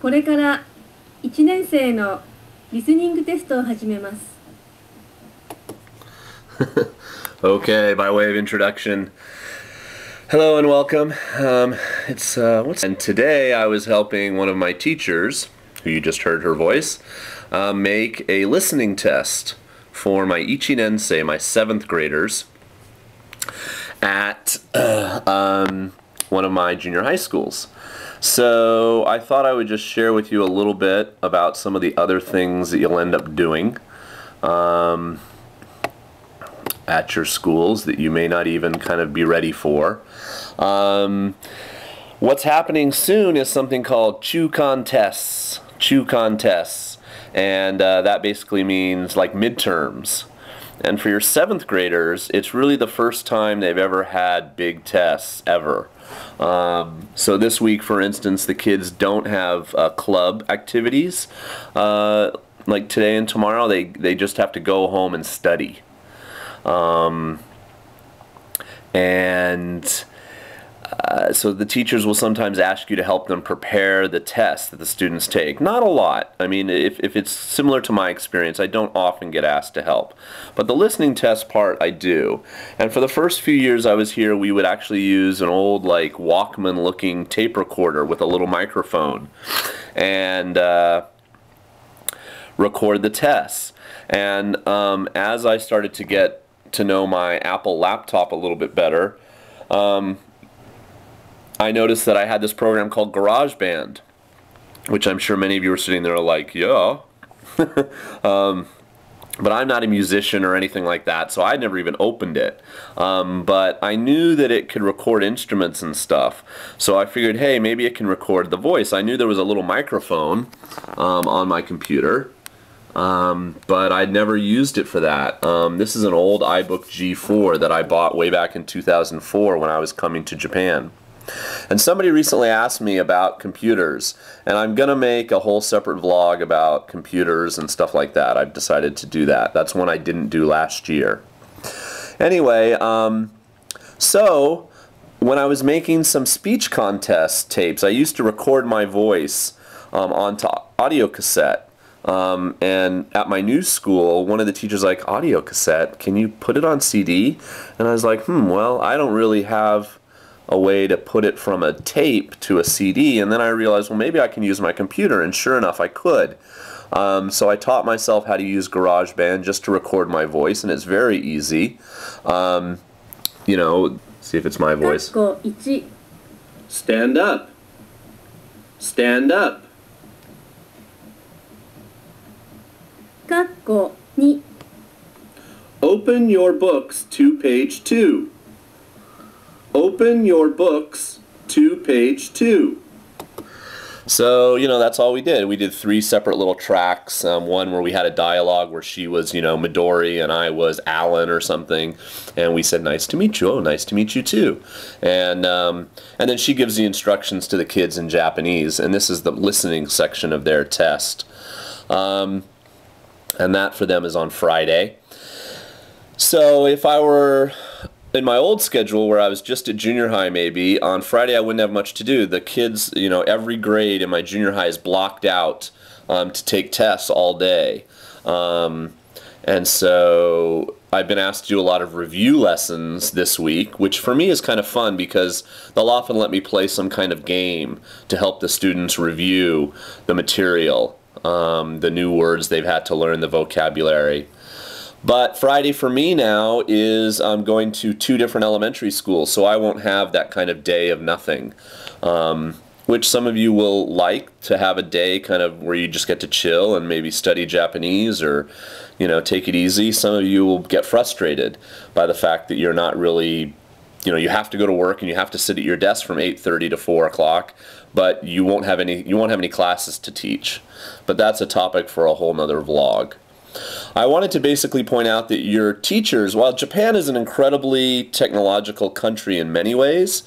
これから1年生のリスニングテストを始めます。Okay, by way of introduction, hello and welcome. And today I was helping one of my teachers, who you just heard her voice, make a listening test for my Ichinensei, my 7th graders, at one of my junior high schools. So I thought I would just share with you a little bit about some of the other things that you'll end up doing at your schools that you may not even kind of be ready for. What's happening soon is something called Chugakusei. And that basically means like midterms. And for your 7th graders, it's really the first time they've ever had big tests, ever. So this week, for instance, the kids don't have club activities. Like today and tomorrow, they just have to go home and study. So the teachers will sometimes ask you to help them prepare the test that the students take. Not a lot. I mean, if it's similar to my experience, I don't often get asked to help. But the listening test part, I do. And for the first few years I was here, we would actually use an old, like, Walkman-looking tape recorder with a little microphone and record the tests. And as I started to get to know my Apple laptop a little bit better, I noticed that I had this program called GarageBand, which I'm sure many of you are sitting there like, yeah. But I'm not a musician or anything like that, so I never even opened it. But I knew that it could record instruments and stuff, so I figured, hey, maybe it can record the voice. I knew there was a little microphone on my computer, but I'd never used it for that. This is an old iBook G4 that I bought way back in 2004 when I was coming to Japan. And somebody recently asked me about computers, and I'm going to make a whole separate vlog about computers and stuff like that. I've decided to do that. That's one I didn't do last year. Anyway, so when I was making some speech contest tapes, I used to record my voice onto audio cassette. And at my new school, one of the teachers was like, audio cassette, can you put it on CD? And I was like, well, I don't really have a way to put it from a tape to a CD. And then I realized, well, maybe I can use my computer, and sure enough, I could. So I taught myself how to use GarageBand just to record my voice, and it's very easy. You know, see if it's my voice. Stand up. Stand up. Open your books to page 2. Open your books to page 2. So, you know, that's all we did. We did 3 separate little tracks. One where we had a dialogue where she was, you know, Midori and I was Alan or something. And we said, nice to meet you. Oh, nice to meet you too. And then she gives the instructions to the kids in Japanese. And this is the listening section of their test. And that for them is on Friday. So if I were in my old schedule where I was just at junior high maybe, on Friday I wouldn't have much to do. The kids, you know, every grade in my junior high is blocked out to take tests all day. And so I've been asked to do a lot of review lessons this week, which for me is kind of fun because they'll often let me play some kind of game to help the students review the material, the new words they've had to learn, the vocabulary. But Friday for me now is I'm going to 2 different elementary schools, so I won't have that kind of day of nothing, which some of you will like, to have a day kind of where you just get to chill and maybe study Japanese or, you know, take it easy. Some of you will get frustrated by the fact that you're not really, you know, you have to go to work and you have to sit at your desk from 8:30 to 4 o'clock, but you won't have any classes to teach. But that's a topic for a whole nother vlog. I wanted to basically point out that your teachers, while Japan is an incredibly technological country in many ways,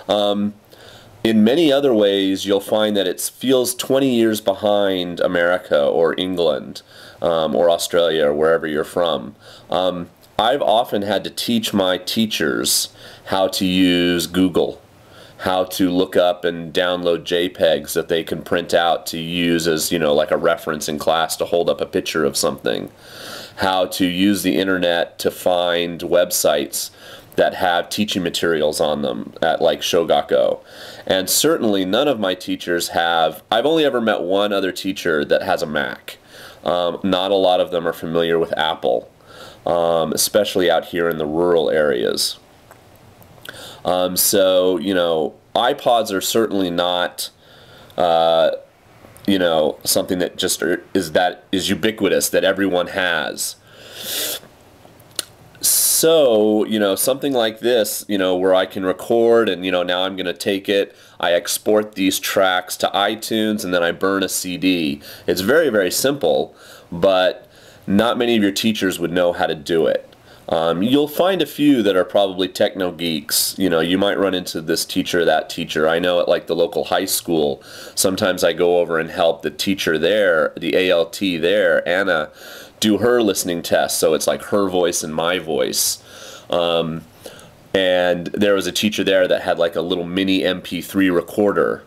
in many other ways you'll find that it feels 20 years behind America or England or Australia or wherever you're from. I've often had to teach my teachers how to use Google, how to look up and download JPEGs that they can print out to use as, like a reference in class to hold up a picture of something. How to use the internet to find websites that have teaching materials on them at like Shogaku. And certainly none of my teachers have. I've only ever met one other teacher that has a Mac. Not a lot of them are familiar with Apple, especially out here in the rural areas. So, iPods are certainly not, something that just is ubiquitous, that everyone has. So, something like this, where I can record and, now I'm going to take it, I export these tracks to iTunes, and then I burn a CD. It's very, very simple, but not many of your teachers would know how to do it. You'll find a few that are probably techno geeks. You might run into this teacher, that teacher. I know at like the local high school, sometimes I go over and help the teacher there, the ALT there, Anna, do her listening test. So it's like her voice and my voice. And there was a teacher there that had like a little mini MP3 recorder,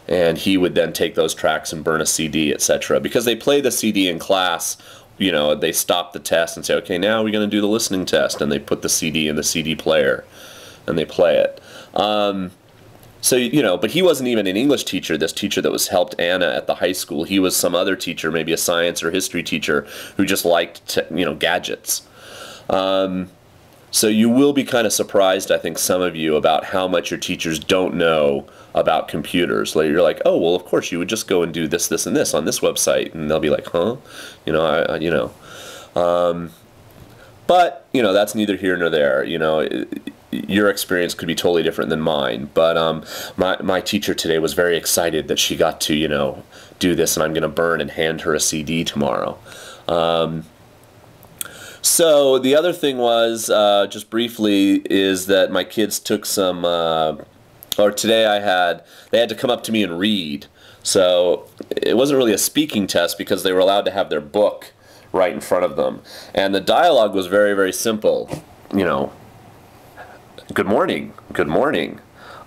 and he would then take those tracks and burn a CD, etc. Because they play the CD in class. They stop the test and say, okay, now we're going to do the listening test, and they put the CD in the CD player and they play it. So, but he wasn't even an English teacher, this teacher that was helped Anna at the high school. He was some other teacher, maybe a science or history teacher, who just liked, gadgets. So you will be kind of surprised, I think, some of you, about how much your teachers don't know about computers. Like, you're like, oh, well, of course, you would just go and do this, this, and this on this website. And they'll be like, huh? But, that's neither here nor there. Your experience could be totally different than mine. But my teacher today was very excited that she got to, do this, and I'm going to burn and hand her a CD tomorrow. So the other thing was, just briefly, is that my kids took some, or today they had to come up to me and read. So it wasn't really a speaking test because they were allowed to have their book right in front of them. And the dialogue was very, very simple. Good morning, good morning.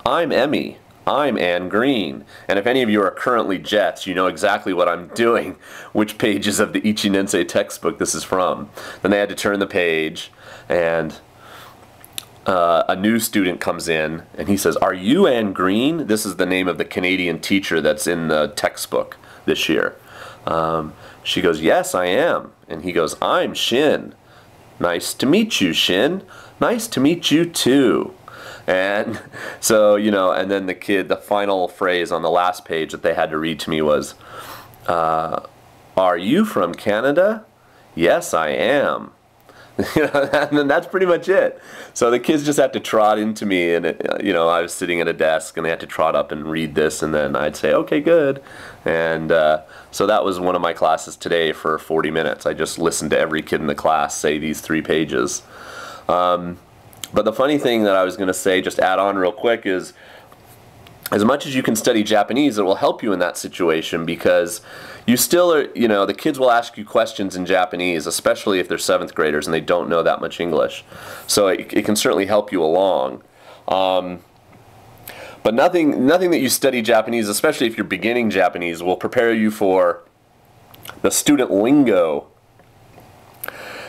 I'm Emmy. I'm Anne Green. And if any of you are currently Jets, you know exactly what I'm doing, which pages of the Ichinensei textbook this is from. Then they had to turn the page, and a new student comes in, and he says, are you Anne Green? This is the name of the Canadian teacher that's in the textbook this year. She goes, yes, I am. And he goes, I'm Shin. Nice to meet you, Shin. Nice to meet you, too. And so, and then the final phrase on the last page that they had to read to me was, are you from Canada? Yes, I am. And then that's pretty much it. So the kids just had to trot into me, and I was sitting at a desk, and they had to trot up and read this, and then I'd say, okay, good. And so that was one of my classes today for 40 minutes. I just listened to every kid in the class say these 3 pages. But the funny thing that I was going to say, just add on real quick, is as much as you can study Japanese, it will help you in that situation, because you still are, the kids will ask you questions in Japanese, especially if they're 7th graders and they don't know that much English. So it can certainly help you along. But nothing that you study Japanese, especially if you're beginning Japanese, will prepare you for the student lingo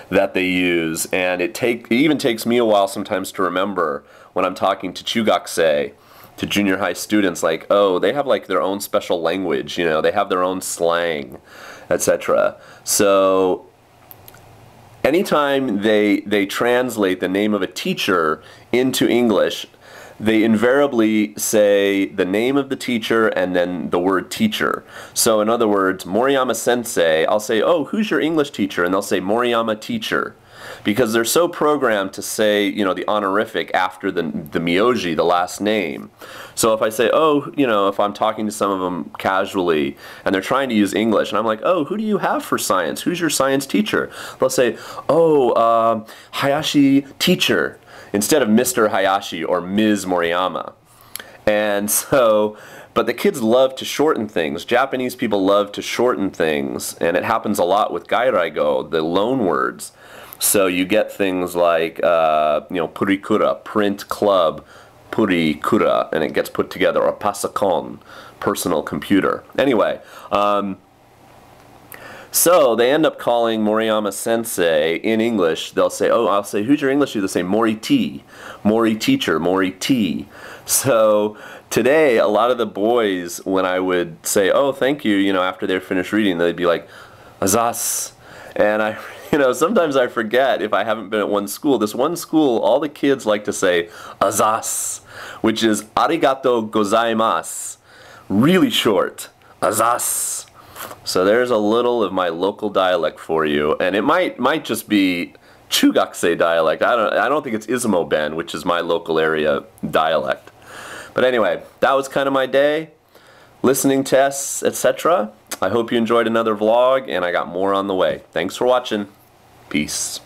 that they use. And it even takes me a while sometimes to remember when I'm talking to Chugakusei, to junior high students, like, oh, they have like their own special language, they have their own slang, etc. So anytime they translate the name of a teacher into English, they invariably say the name of the teacher and then the word teacher. So in other words, Moriyama sensei, I'll say, oh, who's your English teacher? And they'll say Moriyama teacher. Because they're so programmed to say, the honorific after the myoji, the last name. So if I say, oh, if I'm talking to some of them casually and they're trying to use English, and I'm like, oh, who do you have for science? Who's your science teacher? They'll say, oh, Hayashi teacher, instead of Mr. Hayashi or Ms. Moriyama. And so, but the kids love to shorten things. Japanese people love to shorten things, and it happens a lot with gairaigo, the loan words. So you get things like, purikura, print club, puri kura, and it gets put together, or pasakon, personal computer. Anyway, so they end up calling Moriyama sensei in English. They'll say, oh, I'll say, who's your English teacher? They'll say, Mori T, Mori teacher, Mori T. So today, a lot of the boys, when I would say, oh, thank you, after they're finished reading, they'd be like, Azasu. And sometimes I forget if I haven't been at one school. This one school, all the kids like to say Azasu, which is arigato gozaimasu. Really short. Azasu. So there's a little of my local dialect for you, and it might just be Chugakusei dialect. I don't think it's Izumo-ben, which is my local area dialect. But anyway, that was kind of my day. Listening tests, etc. I hope you enjoyed another vlog, and I got more on the way. Thanks for watching. Peace.